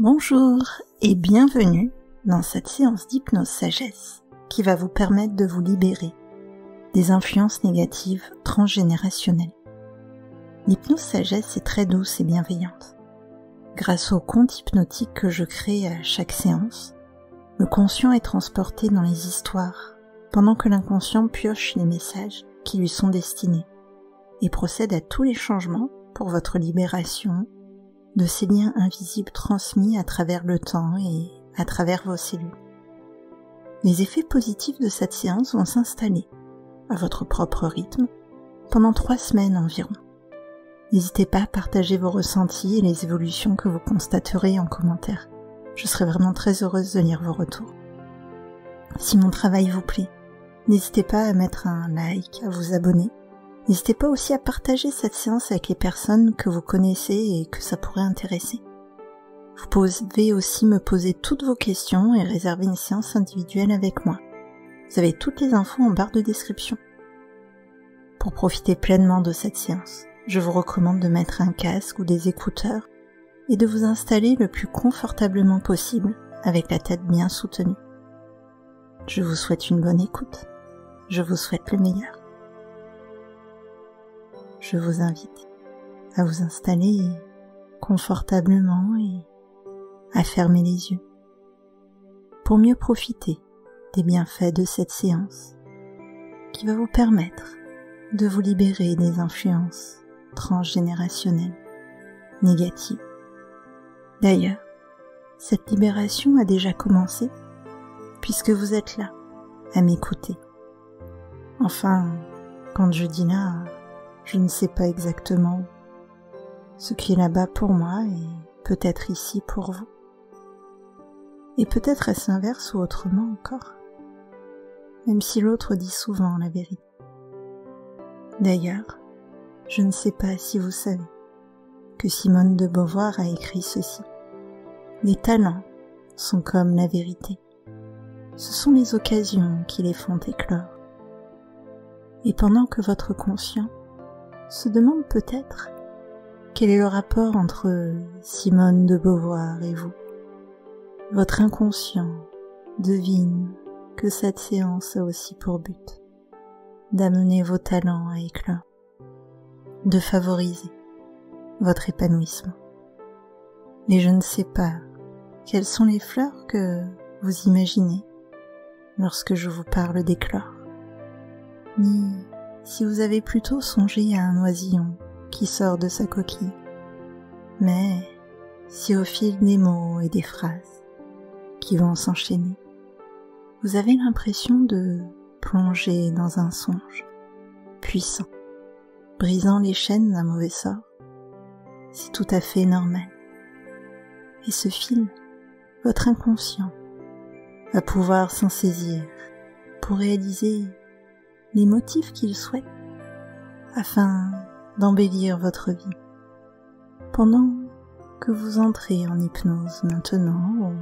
Bonjour et bienvenue dans cette séance d'hypnose sagesse qui va vous permettre de vous libérer des influences négatives transgénérationnelles. L'hypnose sagesse est très douce et bienveillante. Grâce aux contes hypnotiques que je crée à chaque séance, le conscient est transporté dans les histoires pendant que l'inconscient pioche les messages qui lui sont destinés et procède à tous les changements pour votre libération de ces liens invisibles transmis à travers le temps et à travers vos cellules. Les effets positifs de cette séance vont s'installer à votre propre rythme pendant 3 semaines environ. N'hésitez pas à partager vos ressentis et les évolutions que vous constaterez en commentaire. Je serai vraiment très heureuse de lire vos retours. Si mon travail vous plaît, n'hésitez pas à mettre un like, à vous abonner. N'hésitez pas aussi à partager cette séance avec les personnes que vous connaissez et que ça pourrait intéresser. Vous pouvez aussi me poser toutes vos questions et réserver une séance individuelle avec moi. Vous avez toutes les infos en barre de description. Pour profiter pleinement de cette séance, je vous recommande de mettre un casque ou des écouteurs et de vous installer le plus confortablement possible avec la tête bien soutenue. Je vous souhaite une bonne écoute. Je vous souhaite le meilleur. Je vous invite à vous installer confortablement et à fermer les yeux pour mieux profiter des bienfaits de cette séance qui va vous permettre de vous libérer des influences transgénérationnelles négatives. D'ailleurs, cette libération a déjà commencé puisque vous êtes là à m'écouter. Enfin, quand je dis là, je ne sais pas exactement ce qui est là-bas pour moi et peut-être ici pour vous. Et peut-être est-ce l'inverse ou autrement encore, même si l'autre dit souvent la vérité. D'ailleurs, je ne sais pas si vous savez que Simone de Beauvoir a écrit ceci. Les talents sont comme la vérité. Ce sont les occasions qui les font éclore. Et pendant que votre conscient se demande peut-être quel est le rapport entre Simone de Beauvoir et vous, votre inconscient devine que cette séance a aussi pour but d'amener vos talents à éclore, de favoriser votre épanouissement. Mais je ne sais pas quelles sont les fleurs que vous imaginez lorsque je vous parle d'éclore, ni si vous avez plutôt songé à un oisillon qui sort de sa coquille, mais si au fil des mots et des phrases qui vont s'enchaîner, vous avez l'impression de plonger dans un songe puissant, brisant les chaînes d'un mauvais sort, c'est tout à fait normal. Et ce fil, votre inconscient, va pouvoir s'en saisir pour réaliser les motifs qu'il souhaite afin d'embellir votre vie pendant que vous entrez en hypnose maintenant ou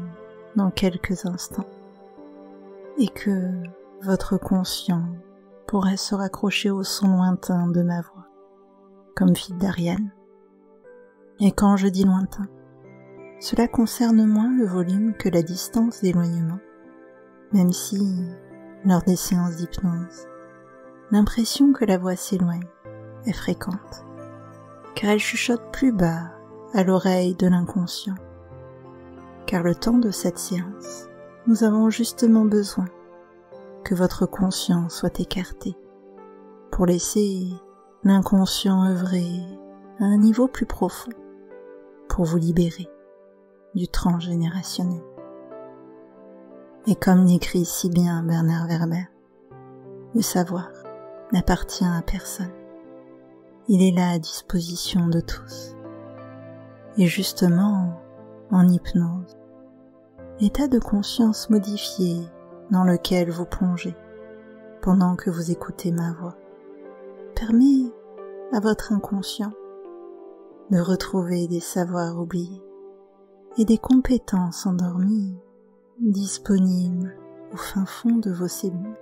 dans quelques instants et que votre conscient pourrait se raccrocher au son lointain de ma voix comme fille d'Ariane. Et quand je dis lointain, cela concerne moins le volume que la distance d'éloignement, même si, lors des séances d'hypnose, l'impression que la voix s'éloigne est fréquente, car elle chuchote plus bas à l'oreille de l'inconscient. Car le temps de cette séance, nous avons justement besoin que votre conscient soit écarté pour laisser l'inconscient œuvrer à un niveau plus profond pour vous libérer du transgénérationnel. Et comme l'écrit si bien Bernard Werber, le savoir n'appartient à personne. Il est là à disposition de tous. Et justement, en hypnose, l'état de conscience modifié dans lequel vous plongez pendant que vous écoutez ma voix permet à votre inconscient de retrouver des savoirs oubliés et des compétences endormies disponibles au fin fond de vos cellules.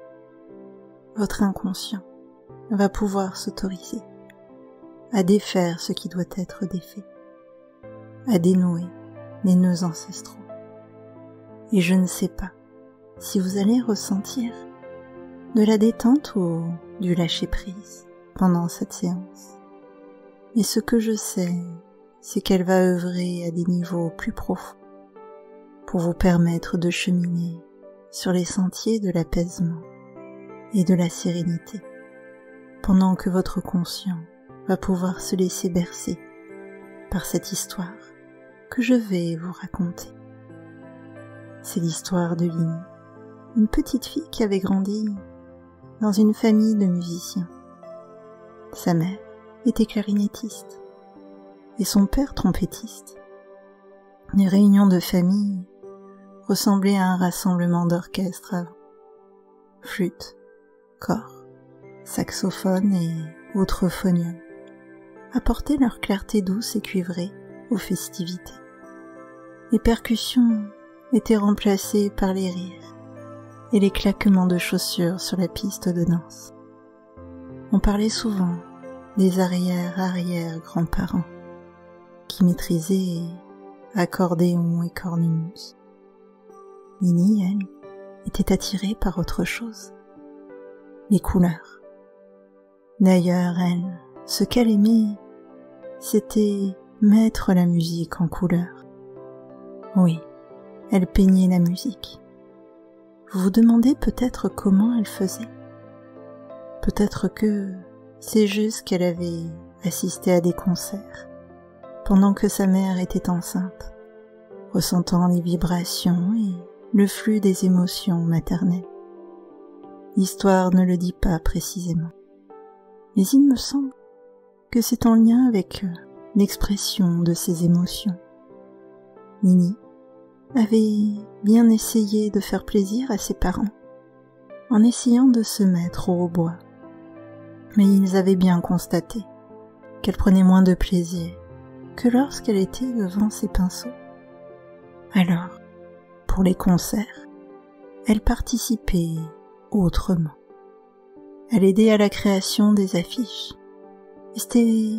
Votre inconscient va pouvoir s'autoriser à défaire ce qui doit être défait, à dénouer les nœuds ancestraux. Et je ne sais pas si vous allez ressentir de la détente ou du lâcher-prise pendant cette séance. Mais ce que je sais, c'est qu'elle va œuvrer à des niveaux plus profonds pour vous permettre de cheminer sur les sentiers de l'apaisement et de la sérénité, pendant que votre conscient va pouvoir se laisser bercer par cette histoire que je vais vous raconter. C'est l'histoire de Lini, une petite fille qui avait grandi dans une famille de musiciens. Sa mère était clarinettiste et son père trompettiste. Les réunions de famille ressemblaient à un rassemblement d'orchestres avant. Flûte, cor, saxophone et autres phoniums apportaient leur clarté douce et cuivrée aux festivités. Les percussions étaient remplacées par les rires et les claquements de chaussures sur la piste de danse. On parlait souvent des arrière-grands-parents qui maîtrisaient accordéon et cornemuse. Lini, elle, était attirée par autre chose, les couleurs. D'ailleurs, elle, ce qu'elle aimait, c'était mettre la musique en couleur. Oui, elle peignait la musique. Vous vous demandez peut-être comment elle faisait. Peut-être que c'est juste qu'elle avait assisté à des concerts pendant que sa mère était enceinte, ressentant les vibrations et le flux des émotions maternelles. L'histoire ne le dit pas précisément, mais il me semble que c'est en lien avec l'expression de ces émotions. Lini avait bien essayé de faire plaisir à ses parents en essayant de se mettre au hautbois, mais ils avaient bien constaté qu'elle prenait moins de plaisir que lorsqu'elle était devant ses pinceaux. Alors, pour les concerts, elle participait autrement. Elle aidait à la création des affiches. Et c'était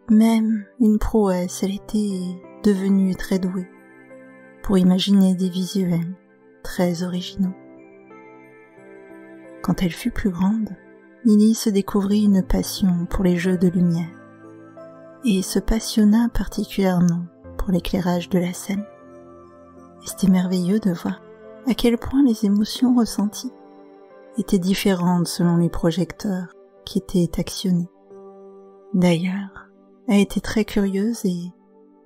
même une prouesse, elle était devenue très douée pour imaginer des visuels très originaux. Quand elle fut plus grande, Lini se découvrit une passion pour les jeux de lumière et se passionna particulièrement pour l'éclairage de la scène. Et c'était merveilleux de voir à quel point les émotions ressenties étaient différentes selon les projecteurs qui étaient actionnés. D'ailleurs, elle était très curieuse et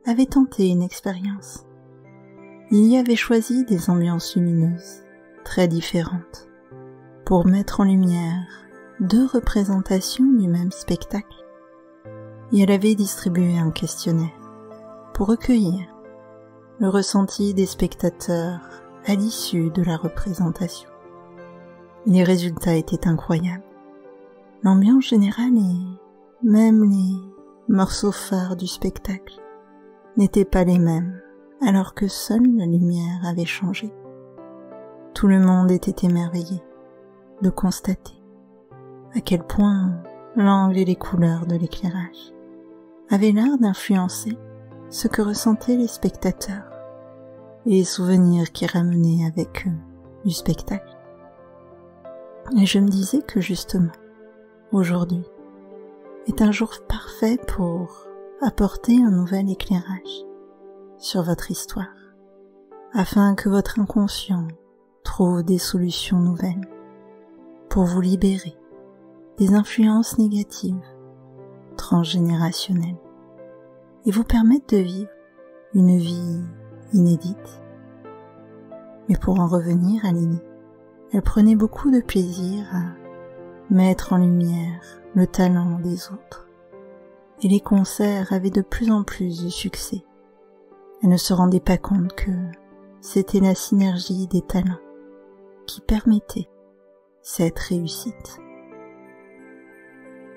avait tenté une expérience. Il y avait choisi des ambiances lumineuses, très différentes, pour mettre en lumière 2 représentations du même spectacle. Et elle avait distribué un questionnaire pour recueillir le ressenti des spectateurs à l'issue de la représentation. Les résultats étaient incroyables. L'ambiance générale et même les morceaux phares du spectacle n'étaient pas les mêmes, alors que seule la lumière avait changé. Tout le monde était émerveillé de constater à quel point l'angle et les couleurs de l'éclairage avaient l'air d'influencer ce que ressentaient les spectateurs et les souvenirs qui ramenaient avec eux du spectacle. Et je me disais que justement, aujourd'hui, est un jour parfait pour apporter un nouvel éclairage sur votre histoire, afin que votre inconscient trouve des solutions nouvelles pour vous libérer des influences négatives transgénérationnelles et vous permettre de vivre une vie inédite. Mais pour en revenir à Lini, elle prenait beaucoup de plaisir à mettre en lumière le talent des autres, et les concerts avaient de plus en plus de succès. Elle ne se rendait pas compte que c'était la synergie des talents qui permettait cette réussite.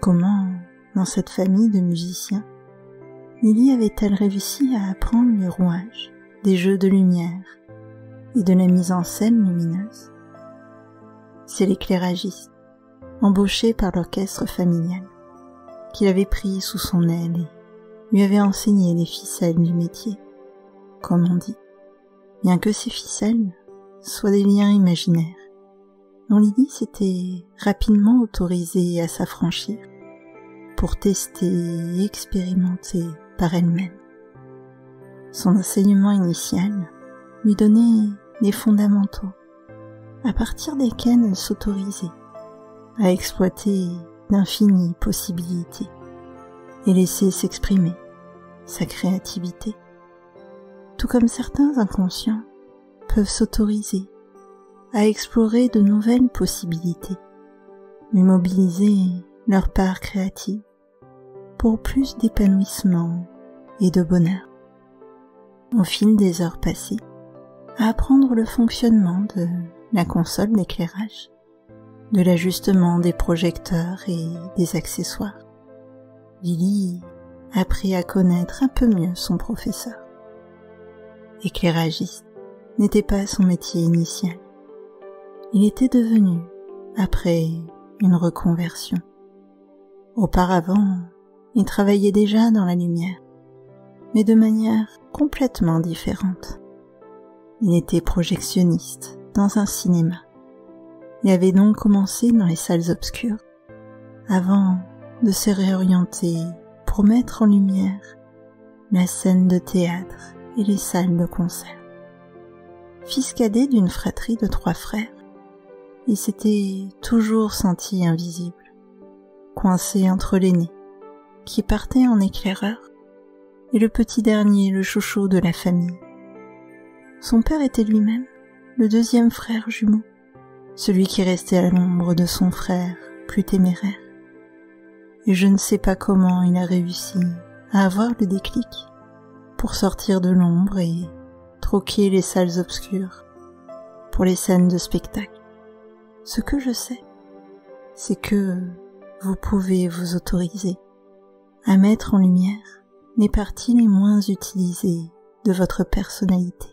Comment, dans cette famille de musiciens, Lini avait-elle réussi à apprendre les rouages des jeux de lumière et de la mise en scène lumineuse? C'est l'éclairagiste, embauché par l'orchestre familial, qui l'avait pris sous son aile et lui avait enseigné les ficelles du métier. comme on dit, bien que ces ficelles soient des liens imaginaires, dont Lily s'était rapidement autorisée à s'affranchir pour tester et expérimenter par elle-même. Son enseignement initial lui donnait des fondamentaux, à partir desquels elle s'autorisait à exploiter d'infinies possibilités et laisser s'exprimer sa créativité, tout comme certains inconscients peuvent s'autoriser à explorer de nouvelles possibilités, mais mobiliser leur part créative pour plus d'épanouissement et de bonheur. Au fil des heures passées, à apprendre le fonctionnement de la console d'éclairage, de l'ajustement des projecteurs et des accessoires, Lily apprit à connaître un peu mieux son professeur. Éclairagiste n'était pas son métier initial. Il était devenu après une reconversion. Auparavant, il travaillait déjà dans la lumière, mais de manière complètement différente. Il était projectionniste dans un cinéma. Il avait donc commencé dans les salles obscures, avant de se réorienter pour mettre en lumière la scène de théâtre et les salles de concert. Fils cadet d'une fratrie de 3 frères, il s'était toujours senti invisible, coincé entre l'aîné, qui partait en éclaireur, et le petit dernier, le chouchou de la famille. Son père était lui-même le 2e frère jumeau, celui qui restait à l'ombre de son frère plus téméraire. Et je ne sais pas comment il a réussi à avoir le déclic pour sortir de l'ombre et troquer les salles obscures pour les scènes de spectacle. Ce que je sais, c'est que vous pouvez vous autoriser à mettre en lumière les parties les moins utilisées de votre personnalité,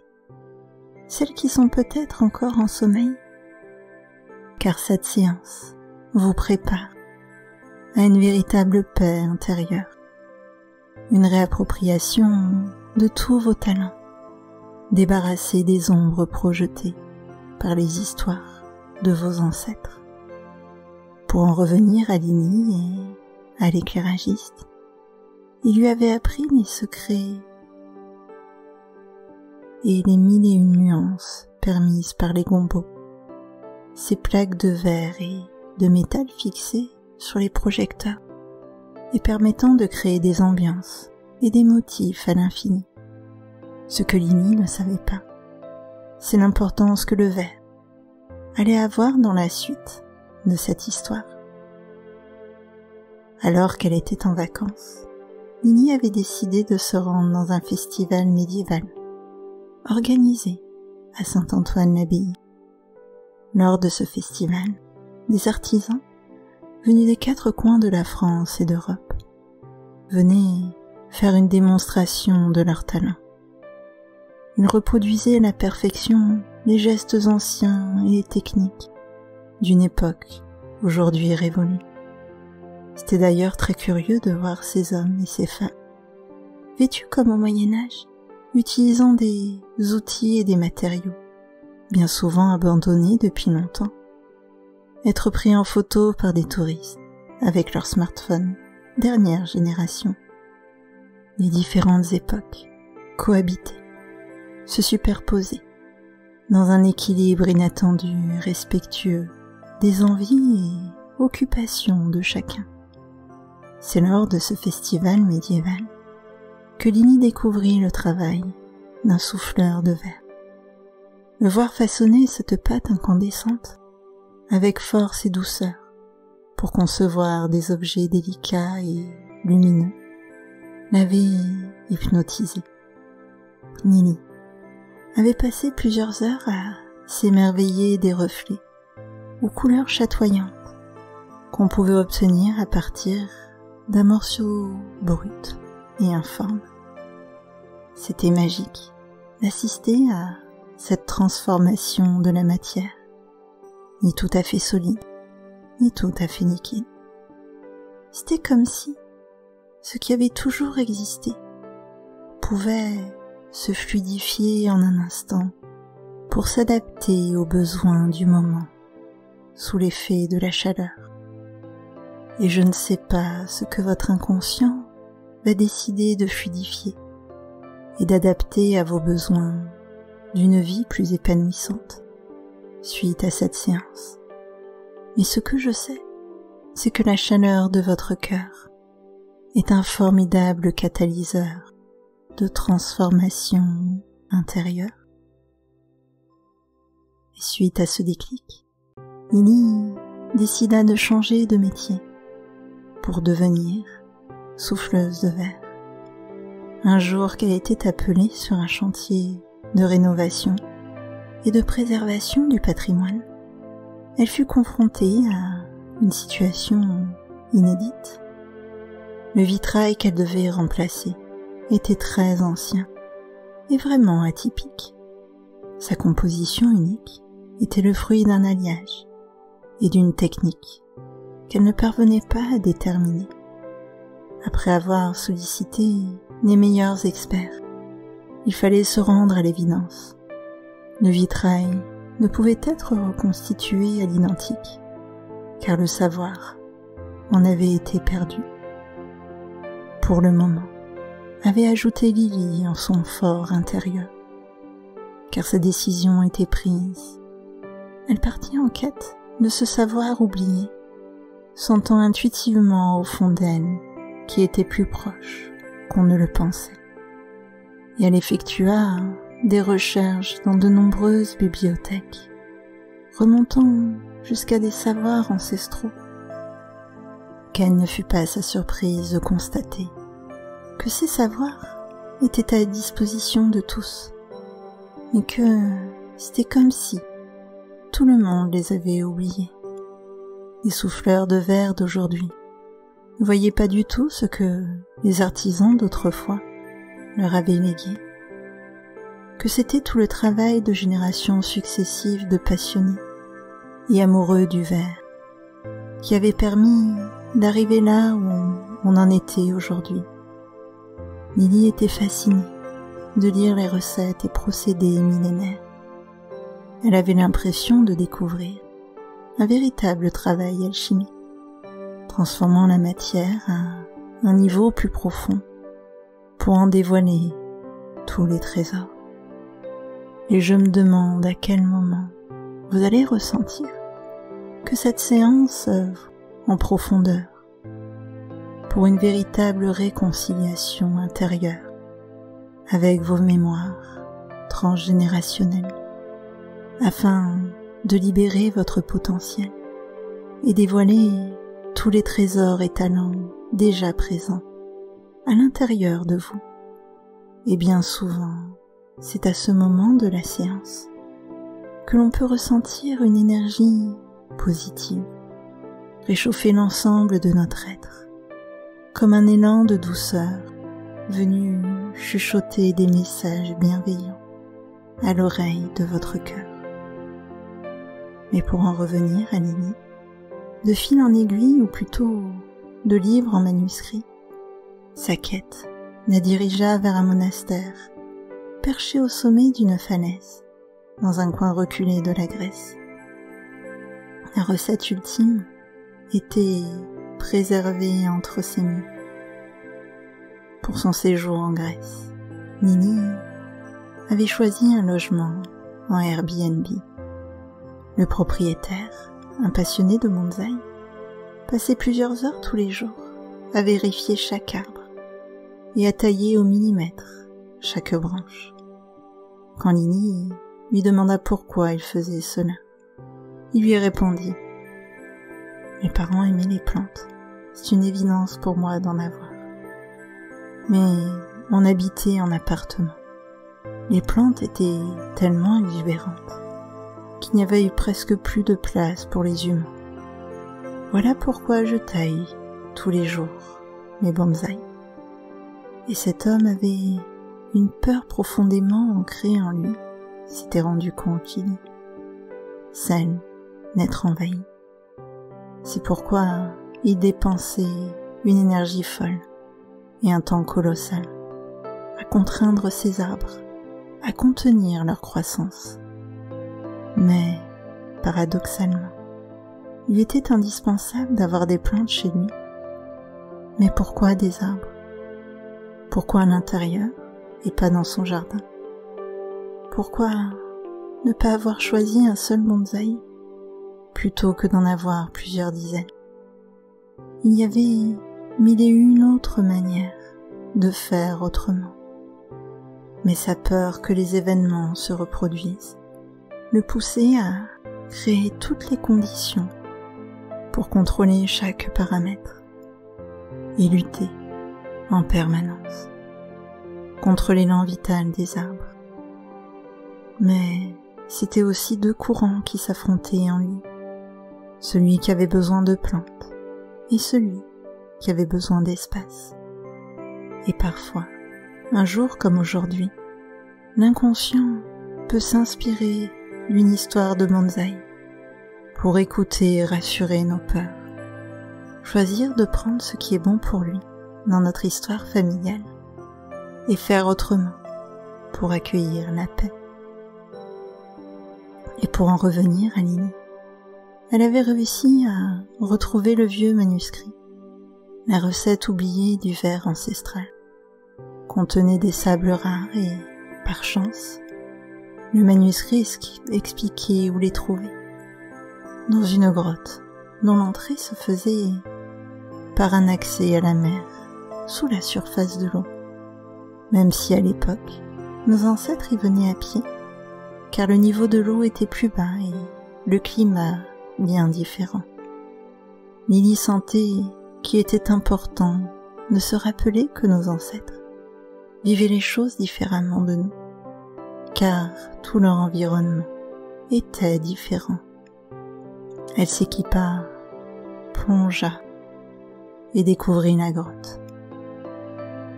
celles qui sont peut-être encore en sommeil, car cette séance vous prépare à une véritable paix intérieure, une réappropriation de tous vos talents, débarrassés des ombres projetées par les histoires de vos ancêtres. Pour en revenir à Lily et à l'éclairagiste, il lui avait appris les secrets et les 1001 nuances permises par les gombos, ces plaques de verre et de métal fixées sur les projecteurs et permettant de créer des ambiances et des motifs à l'infini. Ce que Lily ne savait pas, c'est l'importance que le verre allait avoir dans la suite de cette histoire. Alors qu'elle était en vacances, Lily avait décidé de se rendre dans un festival médiéval organisé à Saint-Antoine-l'Abbaye. Lors de ce festival, des artisans venus des 4 coins de la France et d'Europe venaient faire une démonstration de leur talent. Ils reproduisaient à la perfection les gestes anciens et techniques d'une époque aujourd'hui révolue. C'était d'ailleurs très curieux de voir ces hommes et ces femmes, vêtus comme au Moyen-Âge, utilisant des outils et des matériaux, bien souvent abandonnés depuis longtemps, être pris en photo par des touristes avec leur smartphone dernière génération. Les différentes époques cohabitaient, se superposaient, dans un équilibre inattendu et respectueux des envies et occupations de chacun. C'est lors de ce festival médiéval que Lily découvrit le travail d'un souffleur de verre. Le voir façonner cette pâte incandescente avec force et douceur pour concevoir des objets délicats et lumineux l'avait hypnotisé. Lily avait passé plusieurs heures à s'émerveiller des reflets aux couleurs chatoyantes qu'on pouvait obtenir à partir d'un morceau brut et informe. C'était magique d'assister à cette transformation de la matière, ni tout à fait solide, ni tout à fait liquide. C'était comme si ce qui avait toujours existé pouvait se fluidifier en un instant pour s'adapter aux besoins du moment sous l'effet de la chaleur. Et je ne sais pas ce que votre inconscient va décider de fluidifier et d'adapter à vos besoins d'une vie plus épanouissante suite à cette séance. Mais ce que je sais, c'est que la chaleur de votre cœur est un formidable catalyseur de transformation intérieure. Et suite à ce déclic, Lily décida de changer de métier pour devenir souffleuse de verre. Un jour qu'elle était appelée sur un chantier de rénovation et de préservation du patrimoine, elle fut confrontée à une situation inédite. Le vitrail qu'elle devait remplacer était très ancien et vraiment atypique. Sa composition unique était le fruit d'un alliage et d'une technique qu'elle ne parvenait pas à déterminer. Après avoir sollicité les meilleurs experts, il fallait se rendre à l'évidence. Le vitrail ne pouvait être reconstitué à l'identique, car le savoir en avait été perdu. Pour le moment, avait ajouté Lily en son fort intérieur, car sa décision était prise. Elle partit en quête de ce savoir oublié, sentant intuitivement au fond d'elle qui était plus proche qu'on ne le pensait. Et elle effectua des recherches dans de nombreuses bibliothèques, remontant jusqu'à des savoirs ancestraux. Quelle ne fut pas sa surprise de constater que ces savoirs étaient à la disposition de tous, mais que c'était comme si tout le monde les avait oubliés. Les souffleurs de verre d'aujourd'hui ne voyaient pas du tout ce que les artisans d'autrefois leur avaient légué, que c'était tout le travail de générations successives de passionnés et amoureux du verre qui avait permis d'arriver là où on en était aujourd'hui. Lily était fascinée de lire les recettes et procédés millénaires. Elle avait l'impression de découvrir un véritable travail alchimique, transformant la matière à un niveau plus profond pour en dévoiler tous les trésors. Et je me demande à quel moment vous allez ressentir que cette séance œuvre en profondeur pour une véritable réconciliation intérieure avec vos mémoires transgénérationnelles, afin de libérer votre potentiel et dévoiler tous les trésors et talents déjà présents à l'intérieur de vous. Et bien souvent, c'est à ce moment de la séance que l'on peut ressentir une énergie positive, réchauffer l'ensemble de notre être, comme un élan de douceur venu chuchoter des messages bienveillants à l'oreille de votre cœur. Mais pour en revenir à Lily, de fil en aiguille ou plutôt de livre en manuscrit, sa quête la dirigea vers un monastère perché au sommet d'une falaise, dans un coin reculé de la Grèce. La recette ultime était préservée entre ses murs. Pour son séjour en Grèce, Lily avait choisi un logement en Airbnb. Le propriétaire, un passionné de bonsaï, passait plusieurs heures tous les jours à vérifier chaque arbre et à tailler au millimètre chaque branche. Quand Lily lui demanda pourquoi il faisait cela, il lui répondit « Mes parents aimaient les plantes, c'est une évidence pour moi d'en avoir. Mais on habitait en appartement. Les plantes étaient tellement exubérantes qu'il n'y avait eu presque plus de place pour les humains. Voilà pourquoi je taille tous les jours mes bonsaïs. » Et cet homme avait une peur profondément ancrée en lui, s'était rendu compte qu'il celle d'être envahi. C'est pourquoi il dépensait une énergie folle et un temps colossal à contraindre ses arbres à contenir leur croissance. Mais, paradoxalement, il était indispensable d'avoir des plantes chez lui. Mais pourquoi des arbres? Pourquoi à l'intérieur et pas dans son jardin? Pourquoi ne pas avoir choisi un seul bonsaï plutôt que d'en avoir plusieurs dizaines? Il y avait mille et une autres manières de faire autrement. Mais sa peur que les événements se reproduisent le poussait à créer toutes les conditions pour contrôler chaque paramètre et lutter en permanence contre l'élan vital des arbres. Mais c'était aussi deux courants qui s'affrontaient en lui, celui qui avait besoin de plantes et celui qui avait besoin d'espace. Et parfois, un jour comme aujourd'hui, l'inconscient peut s'inspirer d'une histoire de bonsaï pour écouter et rassurer nos peurs, choisir de prendre ce qui est bon pour lui dans notre histoire familiale et faire autrement pour accueillir la paix. Et pour en revenir à Lily, elle avait réussi à retrouver le vieux manuscrit, la recette oubliée du verre ancestral, contenait des sables rares et, par chance, le manuscrit expliquait où les trouver, dans une grotte dont l'entrée se faisait par un accès à la mer, sous la surface de l'eau, même si à l'époque, nos ancêtres y venaient à pied, car le niveau de l'eau était plus bas et le climat bien différent. Lily sentait qu'il était important de se rappeler que nos ancêtres vivaient les choses différemment de nous, car tout leur environnement était différent. Elle s'équipa, plongea et découvrit la grotte.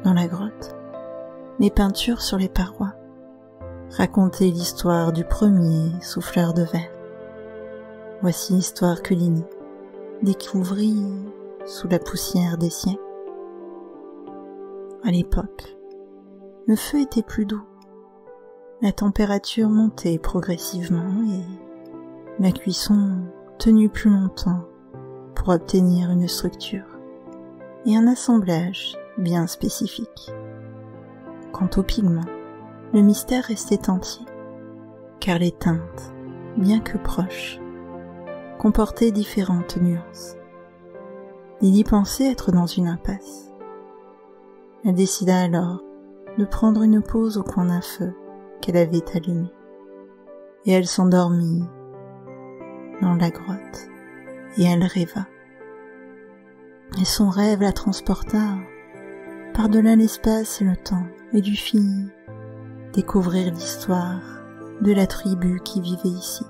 Dans la grotte, les peintures sur les parois racontaient l'histoire du premier souffleur de verre. Voici l'histoire que Lily découvrit sous la poussière des siècles. À l'époque, le feu était plus doux, la température montait progressivement et la cuisson tenue plus longtemps pour obtenir une structure et un assemblage bien spécifique. Quant aux pigments, le mystère restait entier, car les teintes, bien que proches, comportaient différentes nuances. Lily pensait être dans une impasse. Elle décida alors de prendre une pause au coin d'un feu qu'elle avait allumé, et elle s'endormit dans la grotte, et elle rêva. Et son rêve la transporta par-delà l'espace et le temps, et lui fit découvrir l'histoire de la tribu qui vivait ici,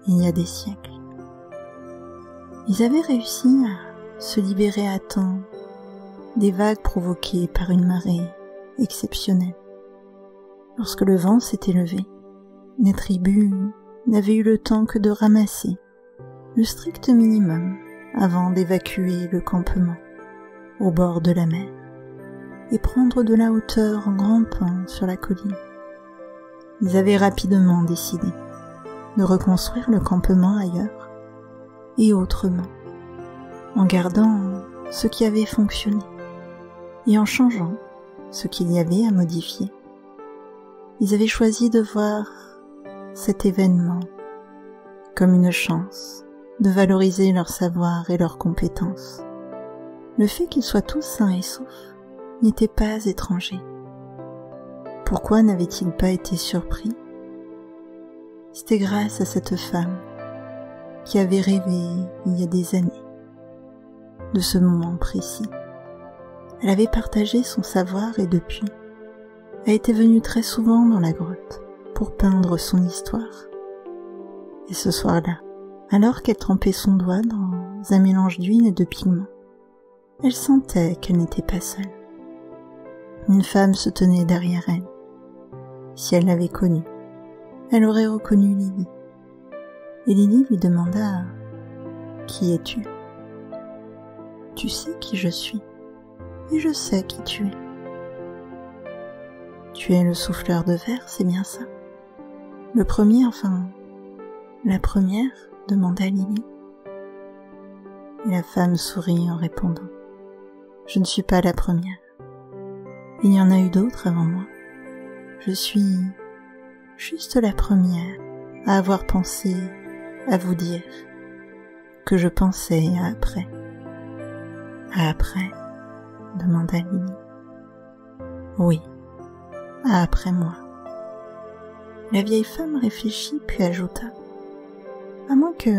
il y a des siècles. Ils avaient réussi à se libérer à temps des vagues provoquées par une marée exceptionnelle. Lorsque le vent s'était levé, la tribu n'avait eu le temps que de ramasser le strict minimum avant d'évacuer le campement au bord de la mer et prendre de la hauteur en grimpant sur la colline. Ils avaient rapidement décidé de reconstruire le campement ailleurs et autrement, en gardant ce qui avait fonctionné et en changeant ce qu'il y avait à modifier. Ils avaient choisi de voir cet événement comme une chance de valoriser leur savoir et leurs compétences. Le fait qu'ils soient tous sains et saufs n'était pas étranger. Pourquoi n'avaient-ils pas été surpris? C'était grâce à cette femme qui avait rêvé il y a des années de ce moment précis. Elle avait partagé son savoir et depuis, elle était venue très souvent dans la grotte pour peindre son histoire. Et ce soir-là, alors qu'elle trempait son doigt dans un mélange d'huile et de pigments, elle sentait qu'elle n'était pas seule. Une femme se tenait derrière elle. Si elle l'avait connue, elle aurait reconnu Lily. Et Lily lui demanda « Qui es-tu » ? Tu sais qui je suis, et je sais qui tu es. Tu es le souffleur de verre, c'est bien ça? Le premier, enfin, la première, demanda Lily. Et la femme sourit en répondant. Je ne suis pas la première. Il y en a eu d'autres avant moi. Je suis juste la première à avoir pensé à vous dire que je pensais à après. À après, demanda Lily. Oui, à après moi. La vieille femme réfléchit puis ajouta. À moins que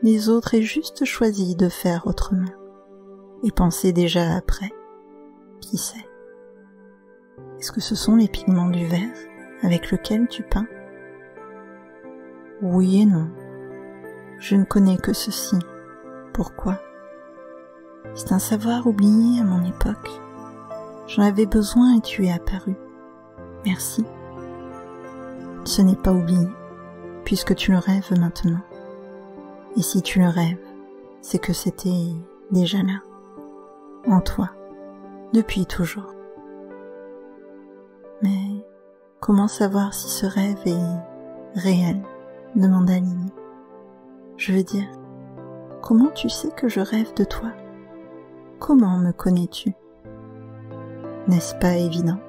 les autres aient juste choisi de faire autrement et penser déjà après. Qui sait? Est-ce que ce sont les pigments du verre avec lequel tu peins? Oui et non. Je ne connais que ceci. Pourquoi? C'est un savoir oublié à mon époque. J'en avais besoin et tu es apparu. Merci. Ce n'est pas oublié, puisque tu le rêves maintenant. Et si tu le rêves, c'est que c'était déjà là, en toi, depuis toujours. Mais comment savoir si ce rêve est réel? Demanda Lily. Je veux dire, comment tu sais que je rêve de toi? Comment me connais-tu? N'est-ce pas évident?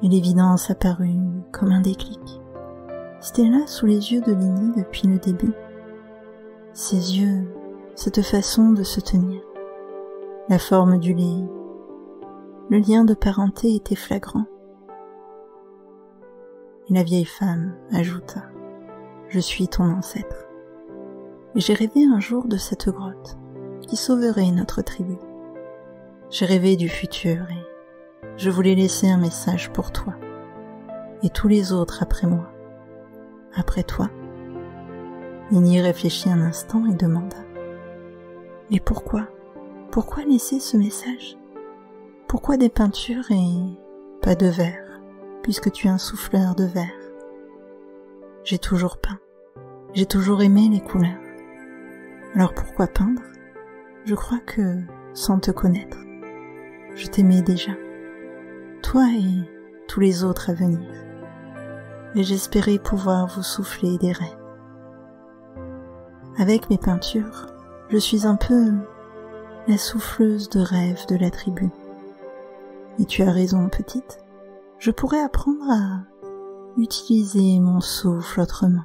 Et l'évidence apparut comme un déclic. C'était là sous les yeux de Lily depuis le début. Ses yeux, cette façon de se tenir, la forme du lait, le lien de parenté était flagrant. Et la vieille femme ajouta, « Je suis ton ancêtre. Et j'ai rêvé un jour de cette grotte qui sauverait notre tribu. J'ai rêvé du futur et je voulais laisser un message pour toi et tous les autres après moi, après toi. » Lily réfléchit un instant et demanda, « Et pourquoi? Pourquoi laisser ce message? Pourquoi des peintures et pas de verre, puisque tu es un souffleur de verre? J'ai toujours peint, j'ai toujours aimé les couleurs. Alors pourquoi peindre? Je crois que, sans te connaître, je t'aimais déjà, toi et tous les autres à venir, et j'espérais pouvoir vous souffler des rêves. Avec mes peintures, je suis un peu la souffleuse de rêves de la tribu. Et tu as raison, petite, je pourrais apprendre à utiliser mon souffle autrement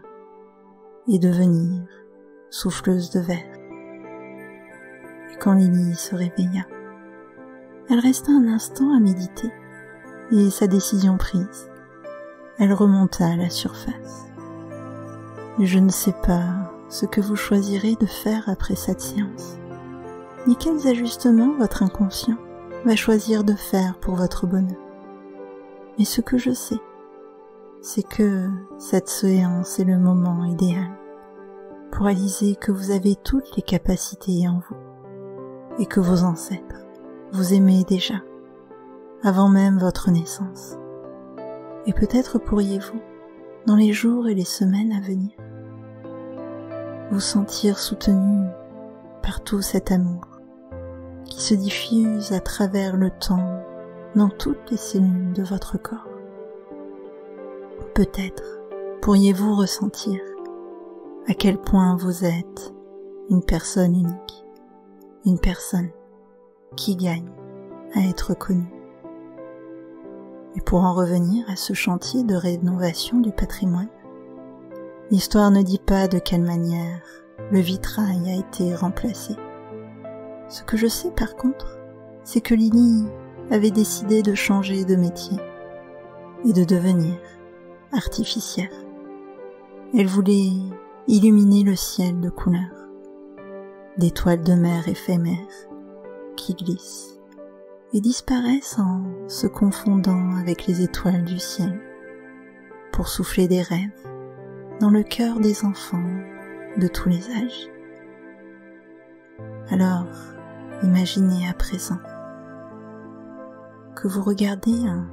et devenir souffleuse de verre. » Et quand Lily se réveilla, elle resta un instant à méditer, et sa décision prise, elle remonta à la surface. « Je ne sais pas ce que vous choisirez de faire après cette séance, ni quels ajustements votre inconscient va choisir de faire pour votre bonheur. Mais ce que je sais, c'est que cette séance est le moment idéal pour réaliser que vous avez toutes les capacités en vous et que vos ancêtres vous aimaient déjà, avant même votre naissance. Et peut-être pourriez-vous, dans les jours et les semaines à venir, vous sentir soutenu par tout cet amour qui se diffuse à travers le temps dans toutes les cellules de votre corps. Peut-être pourriez-vous ressentir à quel point vous êtes une personne unique, une personne qui gagne à être connue. Et pour en revenir à ce chantier de rénovation du patrimoine, l'histoire ne dit pas de quelle manière le vitrail a été remplacé. Ce que je sais par contre, c'est que Lily avait décidé de changer de métier et de devenir artificière. Elle voulait illuminer le ciel de couleurs, d'étoiles de mer éphémères qui glissent et disparaissent en se confondant avec les étoiles du ciel pour souffler des rêves dans le cœur des enfants de tous les âges. Alors, imaginez à présent que vous regardez un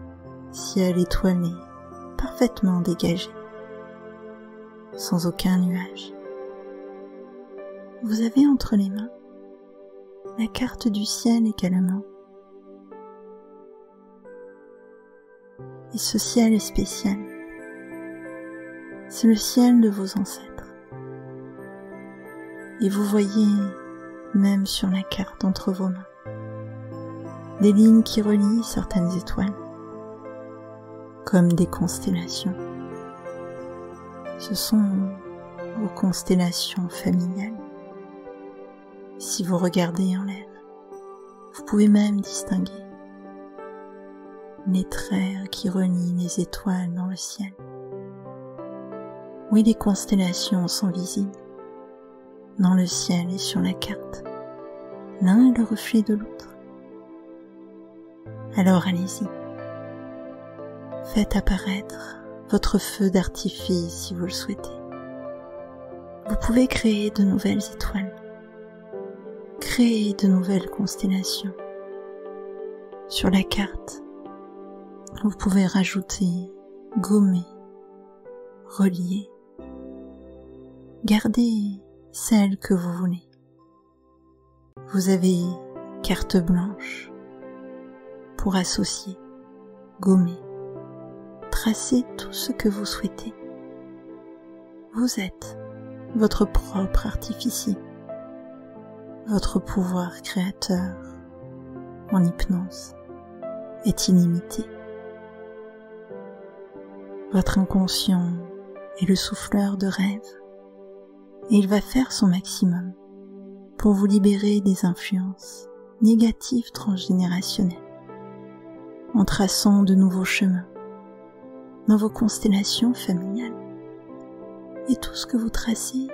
ciel étoilé parfaitement dégagé, sans aucun nuage. Vous avez entre les mains la carte du ciel également. Et ce ciel est spécial. C'est le ciel de vos ancêtres. Et vous voyez, même sur la carte entre vos mains, des lignes qui relient certaines étoiles, comme des constellations. Ce sont vos constellations familiales. Si vous regardez en l'air, vous pouvez même distinguer les traits qui relient les étoiles dans le ciel. Oui, les constellations sont visibles dans le ciel et sur la carte. L'un est le reflet de l'autre. Alors allez-y. Faites apparaître votre feu d'artifice si vous le souhaitez. Vous pouvez créer de nouvelles étoiles, créer de nouvelles constellations. Sur la carte, vous pouvez rajouter, gommer, relier. Gardez celle que vous voulez. Vous avez carte blanche pour associer, gommer, tracer tout ce que vous souhaitez. Vous êtes votre propre artificier, votre pouvoir créateur en hypnose est illimité. Votre inconscient est le souffleur de rêve et il va faire son maximum pour vous libérer des influences négatives transgénérationnelles en traçant de nouveaux chemins dans vos constellations familiales. Et tout ce que vous tracez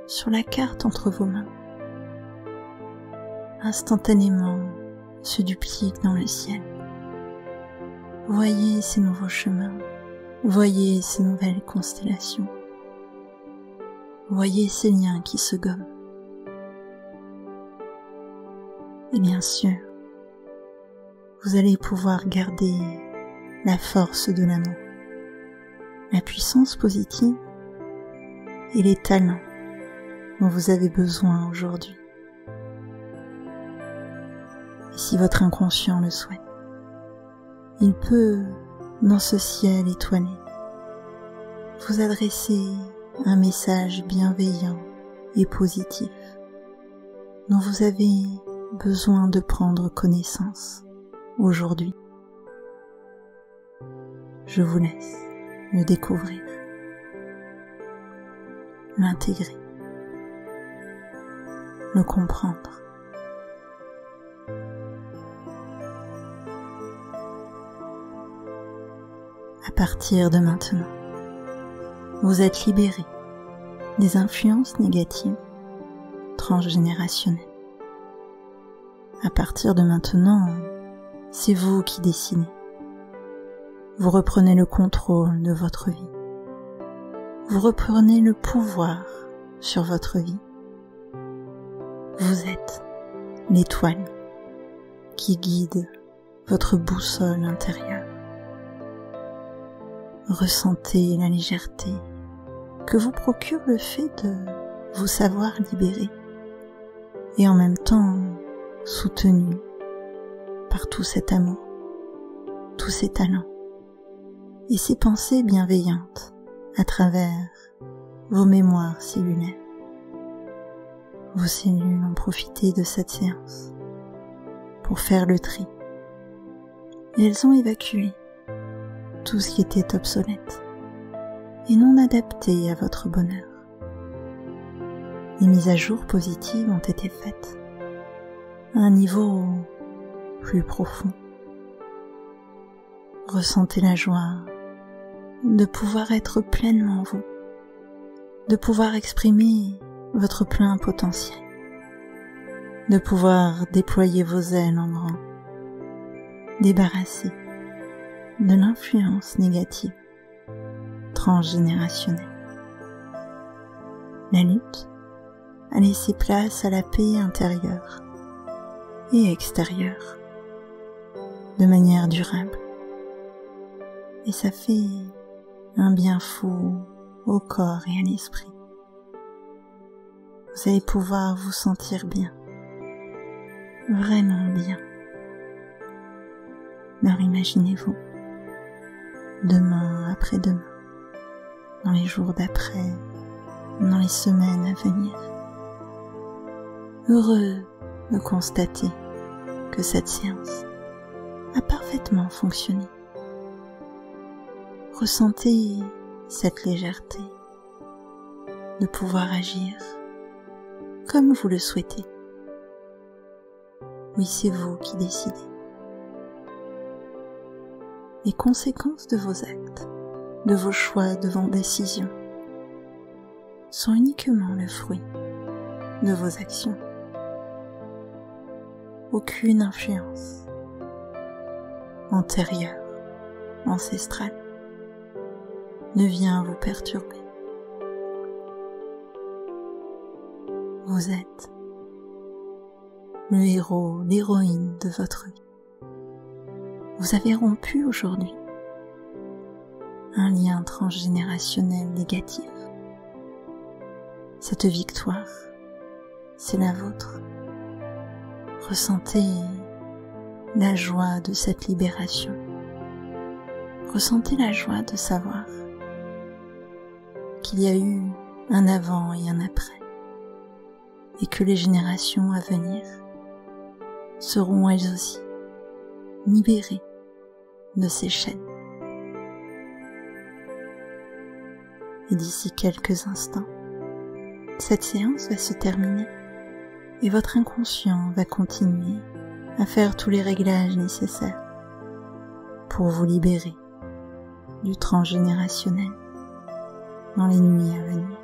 sur la carte entre vos mains, instantanément se duplique dans le ciel. Voyez ces nouveaux chemins, voyez ces nouvelles constellations, voyez ces liens qui se gomment. Et bien sûr, vous allez pouvoir garder la force de l'amour, la puissance positive et les talents dont vous avez besoin aujourd'hui. Et si votre inconscient le souhaite, il peut, dans ce ciel étoilé, vous adresser un message bienveillant et positif dont vous avez besoin de prendre connaissance aujourd'hui. Je vous laisse le découvrir, l'intégrer, le comprendre. À partir de maintenant, vous êtes libéré des influences négatives transgénérationnelles. À partir de maintenant, c'est vous qui décidez. Vous reprenez le contrôle de votre vie. Vous reprenez le pouvoir sur votre vie. Vous êtes l'étoile qui guide votre boussole intérieure. Ressentez la légèreté que vous procure le fait de vous savoir libéré et en même temps soutenu par tout cet amour, tous ces talents et ces pensées bienveillantes à travers vos mémoires cellulaires. Vos cellules ont profité de cette séance pour faire le tri et elles ont évacué tout ce qui était obsolète et non adapté à votre bonheur. Les mises à jour positives ont été faites à un niveau plus profond. Ressentez la joie de pouvoir être pleinement vous, de pouvoir exprimer votre plein potentiel, de pouvoir déployer vos ailes en grand, débarrasser de l'influence négative transgénérationnelle. La lutte a laissé place à la paix intérieure et extérieure de manière durable. Et ça fait un bien fou au corps et à l'esprit. Vous allez pouvoir vous sentir bien, vraiment bien. Alors imaginez-vous demain après-demain, dans les jours d'après, dans les semaines à venir. Heureux de constater que cette séance a parfaitement fonctionné. Ressentez cette légèreté de pouvoir agir comme vous le souhaitez. Oui, c'est vous qui décidez. Les conséquences de vos actes, de vos choix, de vos décisions sont uniquement le fruit de vos actions. Aucune influence antérieure, ancestrale, ne vient vous perturber. Vous êtes le héros, l'héroïne de votre vie. Vous avez rompu aujourd'hui un lien transgénérationnel négatif. Cette victoire, c'est la vôtre. Ressentez la joie de cette libération. Ressentez la joie de savoir qu'il y a eu un avant et un après, et que les générations à venir seront elles aussi libérées de ces chaînes. Et d'ici quelques instants, cette séance va se terminer et votre inconscient va continuer à faire tous les réglages nécessaires pour vous libérer du transgénérationnel dans les nuits à venir.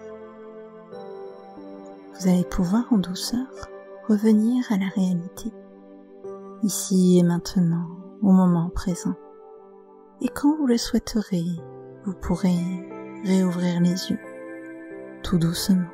Vous allez pouvoir en douceur revenir à la réalité, ici et maintenant, au moment présent. Et quand vous le souhaiterez, vous pourrez réouvrir les yeux, tout doucement.